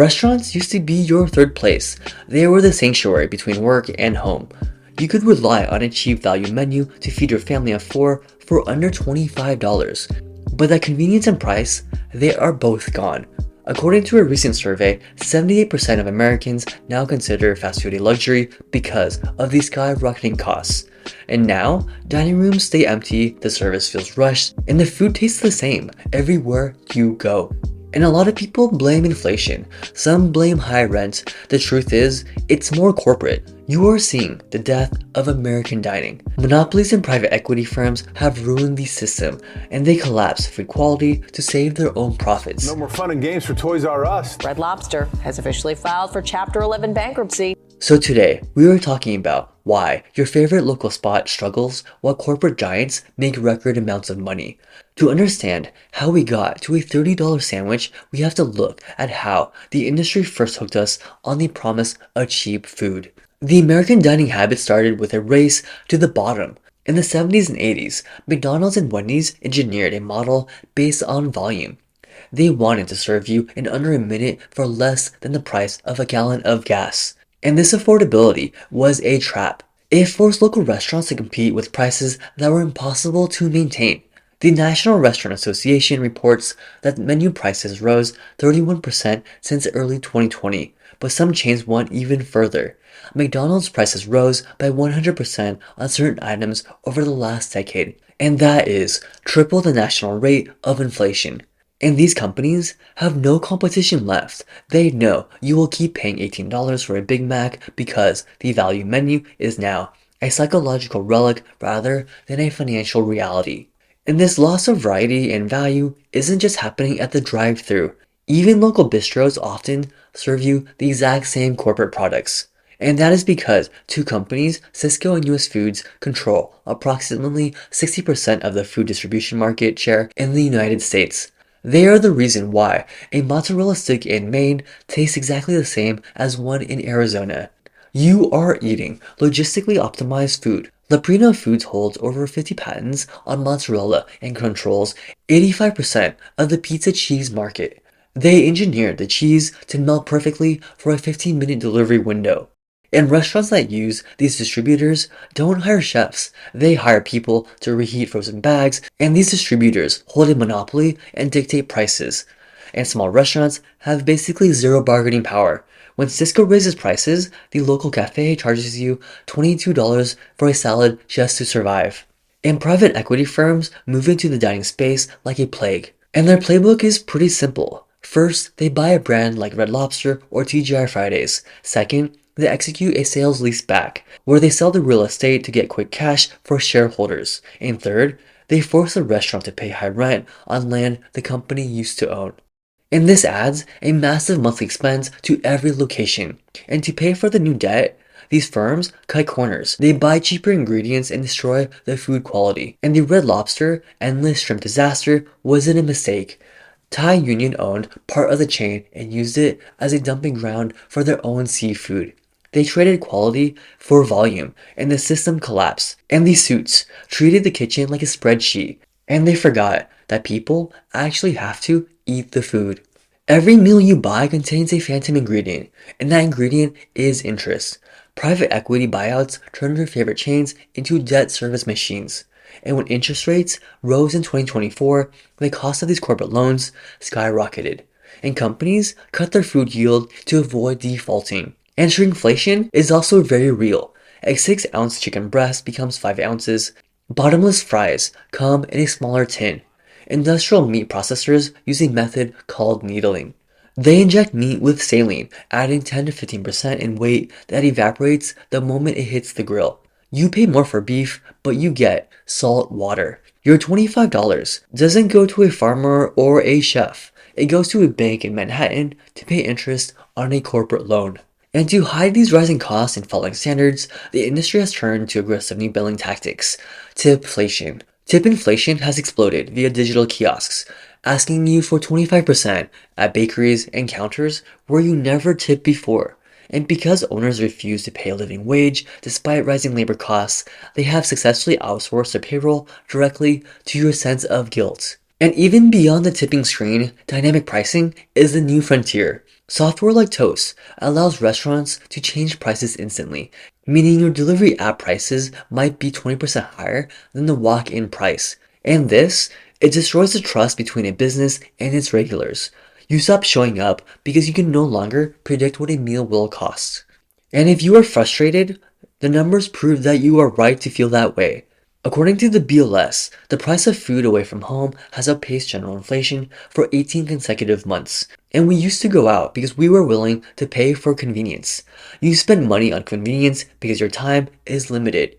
Restaurants used to be your third place. They were the sanctuary between work and home. You could rely on a cheap value menu to feed your family of four for under $25. But that convenience and price, they are both gone. According to a recent survey, 78% of Americans now consider fast food a luxury because of the skyrocketing costs. And now, dining rooms stay empty, the service feels rushed, and the food tastes the same everywhere you go. And a lot of people blame inflation. Some blame high rent. The truth is, it's more corporate. You are seeing the death of American dining. Monopolies and private equity firms have ruined the system, and they collapse food quality to save their own profits. No more fun and games for Toys R Us. Red Lobster has officially filed for Chapter 11 bankruptcy. So today, we are talking about why your favorite local spot struggles while corporate giants make record amounts of money. To understand how we got to a $30 sandwich, we have to look at how the industry first hooked us on the promise of cheap food. The American dining habit started with a race to the bottom. In the 70s and 80s, McDonald's and Wendy's engineered a model based on volume. They wanted to serve you in under a minute for less than the price of a gallon of gas. And this affordability was a trap. It forced local restaurants to compete with prices that were impossible to maintain. The National Restaurant Association reports that menu prices rose 31% since early 2020, but some chains went even further. McDonald's prices rose by 100% on certain items over the last decade, and that is triple the national rate of inflation. And these companies have no competition left. They know you will keep paying $18 for a Big Mac because the value menu is now a psychological relic rather than a financial reality. And this loss of variety and value isn't just happening at the drive-thru. Even local bistros often serve you the exact same corporate products. And that is because two companies, Cisco and US Foods, control approximately 60% of the food distribution market share in the United States. They are the reason why a mozzarella stick in Maine tastes exactly the same as one in Arizona. You are eating logistically optimized food. Leprino Foods holds over 50 patents on mozzarella and controls 85% of the pizza cheese market. They engineered the cheese to melt perfectly for a 15-minute delivery window. And restaurants that use these distributors don't hire chefs. They hire people to reheat frozen bags, and these distributors hold a monopoly and dictate prices. And small restaurants have basically zero bargaining power. When Cisco raises prices, the local cafe charges you $22 for a salad just to survive. And private equity firms move into the dining space like a plague. And their playbook is pretty simple. First, they buy a brand like Red Lobster or TGI Fridays. Second, they execute a sales leaseback, where they sell the real estate to get quick cash for shareholders. And third, they force the restaurant to pay high rent on land the company used to own. And this adds a massive monthly expense to every location. And to pay for the new debt, these firms cut corners. They buy cheaper ingredients and destroy the food quality. And the Red Lobster endless shrimp disaster wasn't a mistake. Thai Union owned part of the chain and used it as a dumping ground for their own seafood. They traded quality for volume, and the system collapsed. And these suits treated the kitchen like a spreadsheet, and they forgot that people actually have to eat the food. Every meal you buy contains a phantom ingredient, and that ingredient is interest. Private equity buyouts turned their favorite chains into debt service machines. And when interest rates rose in 2024, the cost of these corporate loans skyrocketed, and companies cut their food yield to avoid defaulting. And shrinkflation is also very real. A 6-ounce chicken breast becomes 5 ounces. Bottomless fries come in a smaller tin. Industrial meat processors use a method called needling. They inject meat with saline, adding 10 to 15% in weight that evaporates the moment it hits the grill. You pay more for beef, but you get salt water. Your $25 doesn't go to a farmer or a chef. It goes to a bank in Manhattan to pay interest on a corporate loan. And to hide these rising costs and falling standards, the industry has turned to aggressive new billing tactics. Tipflation. Tip inflation has exploded via digital kiosks, asking you for 25% at bakeries and counters where you never tipped before. And because owners refuse to pay a living wage despite rising labor costs, they have successfully outsourced their payroll directly to your sense of guilt. And even beyond the tipping screen, dynamic pricing is the new frontier. Software like Toast allows restaurants to change prices instantly, meaning your delivery app prices might be 20% higher than the walk-in price. And this, it destroys the trust between a business and its regulars. You stop showing up because you can no longer predict what a meal will cost. And if you are frustrated, the numbers prove that you are right to feel that way. According to the BLS, the price of food away from home has outpaced general inflation for 18 consecutive months. And we used to go out because we were willing to pay for convenience. You spend money on convenience because your time is limited.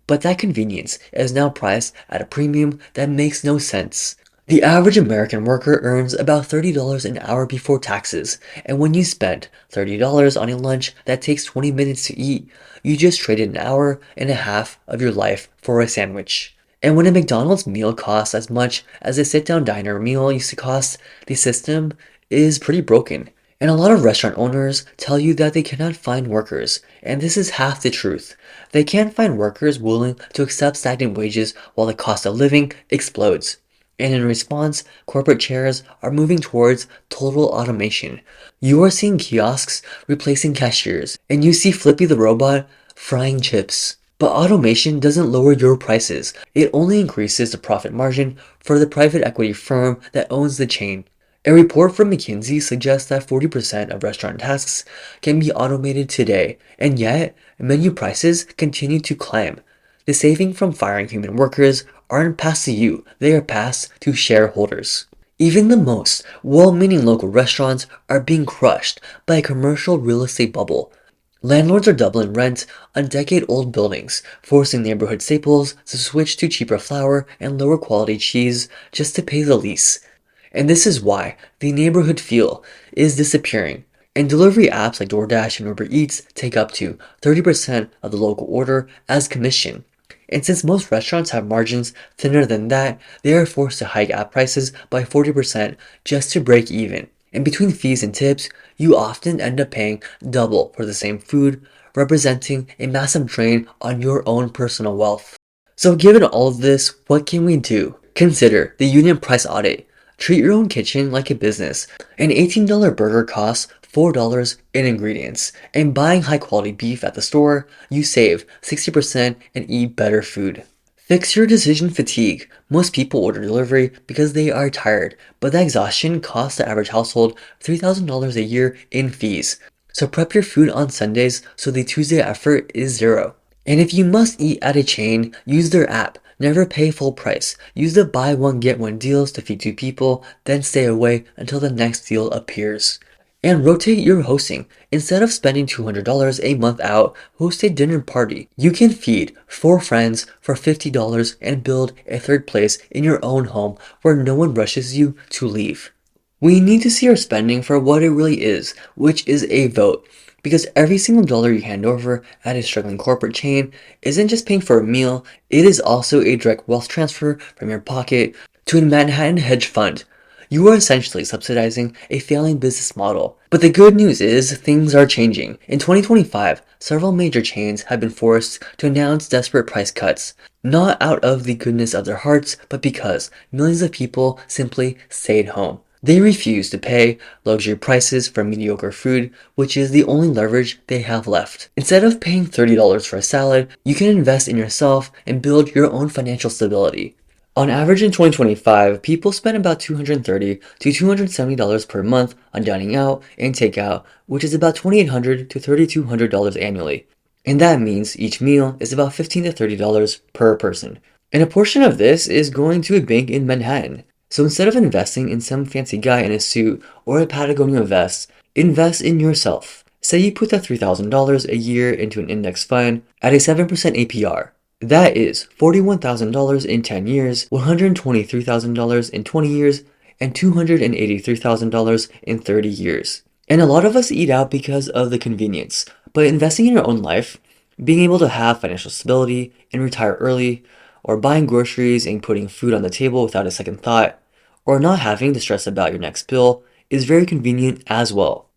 But that convenience is now priced at a premium that makes no sense. The average American worker earns about $30 an hour before taxes, and when you spend $30 on a lunch that takes 20 minutes to eat, you just traded an hour and a half of your life for a sandwich. And when a McDonald's meal costs as much as a sit-down diner meal used to cost, the system is pretty broken. And a lot of restaurant owners tell you that they cannot find workers, and this is half the truth. They can't find workers willing to accept stagnant wages while the cost of living explodes. And in response, corporate chairs are moving towards total automation. You are seeing kiosks replacing cashiers, and you see Flippy the robot frying chips. But automation doesn't lower your prices. It only increases the profit margin for the private equity firm that owns the chain. A report from McKinsey suggests that 40% of restaurant tasks can be automated today, and yet menu prices continue to climb. The saving from firing human workers aren't passed to you, they are passed to shareholders. Even the most well-meaning local restaurants are being crushed by a commercial real estate bubble. Landlords are doubling rent on decade-old buildings, forcing neighborhood staples to switch to cheaper flour and lower quality cheese just to pay the lease. And this is why the neighborhood feel is disappearing. And delivery apps like DoorDash and Uber Eats take up to 30% of the local order as commission. And since most restaurants have margins thinner than that, they are forced to hike app prices by 40% just to break even. And between fees and tips, you often end up paying double for the same food, representing a massive drain on your own personal wealth. So given all of this, what can we do? Consider the unit price audit. Treat your own kitchen like a business. An $18 burger costs $4 in ingredients, and buying high quality beef at the store, you save 60% and eat better food. Fix your decision fatigue. Most people order delivery because they are tired, but that exhaustion costs the average household $3,000 a year in fees. So prep your food on Sundays so the Tuesday effort is zero. And if you must eat at a chain, use their app. Never pay full price. Use the buy one get one deals to feed two people, then stay away until the next deal appears. And rotate your hosting. Instead of spending $200 a month out, host a dinner party. You can feed 4 friends for $50 and build a third place in your own home where no one rushes you to leave. We need to see our spending for what it really is, which is a vote. Because every single dollar you hand over at a struggling corporate chain isn't just paying for a meal, it is also a direct wealth transfer from your pocket to a Manhattan hedge fund. You are essentially subsidizing a failing business model. But the good news is things are changing. In 2025, several major chains have been forced to announce desperate price cuts, not out of the goodness of their hearts, but because millions of people simply stayed home. They refuse to pay luxury prices for mediocre food, which is the only leverage they have left. Instead of paying $30 for a salad, you can invest in yourself and build your own financial stability. On average in 2025, people spend about $230 to $270 per month on dining out and takeout, which is about $2,800 to $3,200 annually. And that means each meal is about $15 to $30 per person. And a portion of this is going to a bank in Manhattan. So instead of investing in some fancy guy in a suit or a Patagonia vest, invest in yourself. Say you put that $3,000 a year into an index fund at a 7% APR. That is $41,000 in 10 years, $123,000 in 20 years, and $283,000 in 30 years. And a lot of us eat out because of the convenience, but investing in your own life, being able to have financial stability and retire early, or buying groceries and putting food on the table without a second thought, or not having to stress about your next bill is very convenient as well.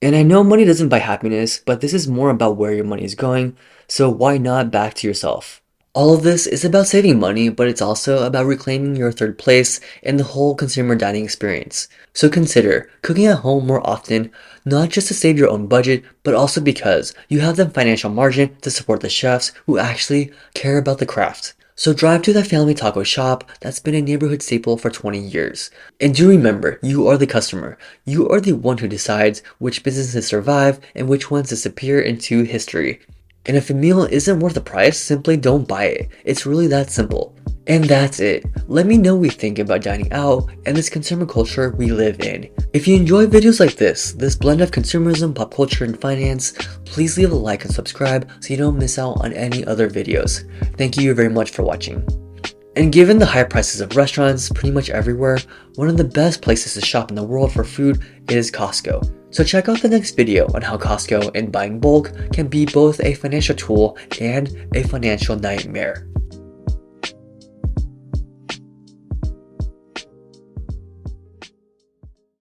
And I know money doesn't buy happiness, but this is more about where your money is going, so why not back to yourself? All of this is about saving money, but it's also about reclaiming your third place in the whole consumer dining experience. So consider cooking at home more often, not just to save your own budget, but also because you have the financial margin to support the chefs who actually care about the craft. So drive to that family taco shop that's been a neighborhood staple for 20 years. And do remember, you are the customer. You are the one who decides which businesses survive and which ones disappear into history. And if a meal isn't worth the price, simply don't buy it. It's really that simple. And that's it. Let me know what you think about dining out and this consumer culture we live in. If you enjoy videos like this blend of consumerism, pop culture, and finance, please leave a like and subscribe so you don't miss out on any other videos. Thank you very much for watching. And given the high prices of restaurants pretty much everywhere, one of the best places to shop in the world for food is Costco. So check out the next video on how Costco and buying bulk can be both a financial tool and a financial nightmare.